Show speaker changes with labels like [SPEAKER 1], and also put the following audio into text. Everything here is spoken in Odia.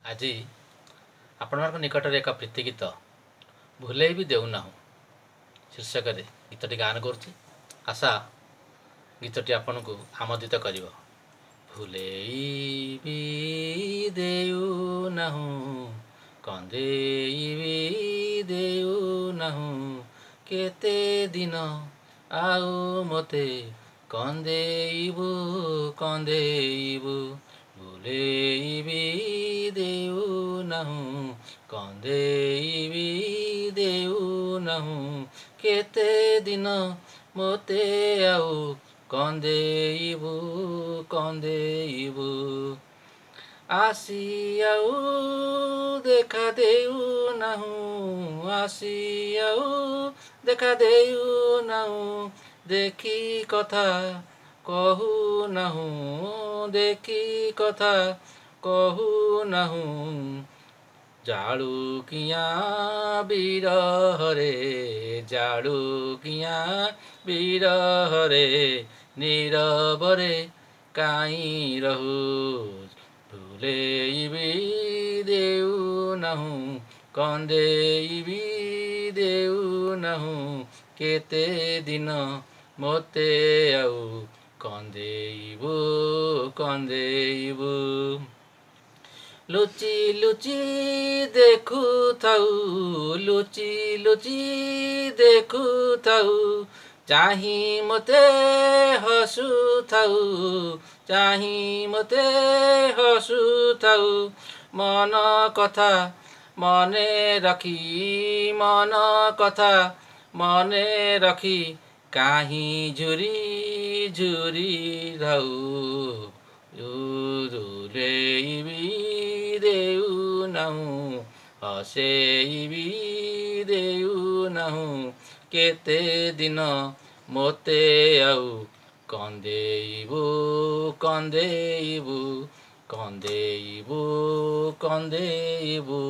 [SPEAKER 1] ଆଜି ଆପଣମାନଙ୍କ ନିକଟରେ ଏକ ପ୍ରୀତି ଗୀତ ଭୁଲେଇ ବି ଦେଉନାହୁଁ ଶୀର୍ଷକରେ ଗୀତଟି ଗାନ କରୁଛି। ଆଶା ଗୀତଟି ଆପଣଙ୍କୁ ଆମୋଦିତ କରିବ। ଭୁଲେଇ ବି ଦେଉନାହୁଁ, କନ୍ଦେଇ ବି ଦେଉନାହୁଁ, କେତେ ଦିନ ଆଉ ମୋତେ କନ୍ଦେଇବୁ କନ୍ଦେଇବୁ। ଭୁଲେଇ ବି ଦେଉନାହୁଁ, କନ୍ଦେଇ ବି ଦେଉନାହୁଁ, କେତେ ଦିନ ମୋତେ ଆଉ କନ୍ଦେଇବୁ କନ୍ଦେଇବୁ। ଆସି ଆଉ ଦେଖା ଦେଉନାହୁଁ, ଆସି ଆଉ ଦେଖା ଦେଉନାହୁଁ, ଦେଖି କଥା କହୁନାହୁଁ, ଦେଖି କଥା କହୁନାହୁଁ। ଜାଳୁକିଆଁ ବିରହରେ, ଜାଳୁକିଆଁ ବିରହରେ, ନୀରବରେ କାହିଁ ରହୁ। ଭୁଲେଇ ବି ଦେଉନାହୁଁ, କନ୍ଦେଇ ବି ଦେଉନାହୁଁ, କେତେ ଦିନ ମୋତେ ଆଉ କନ୍ଦେଇବୁ କନ୍ଦେଇବୁ। ଲୁଚି ଲୁଚି ଦେଖୁଥାଉ, ଲୁଚି ଲୁଚି ଦେଖୁଥାଉ, ଚାହିଁ ମୋତେ ହସୁଥାଉ, ଚାହିଁ ମୋତେ ହସୁଥାଉ। ମନ କଥା ମନେ ରଖି, ମନ କଥା ମନେ ରଖି, କାହିଁ ଝୁରି ଝୁରି ରହୁ। ଭୁଲେଇ ବି ଦେଉନାହୁଁ, ହସେଇ ବି ଦେଉନାହୁଁ, କେତେ ଦିନ ମୋତେ ଆଉ କନ୍ଦେଇବୁ କନ୍ଦେଇବୁ, କନ୍ଦେଇବୁ କନ୍ଦେଇବୁ।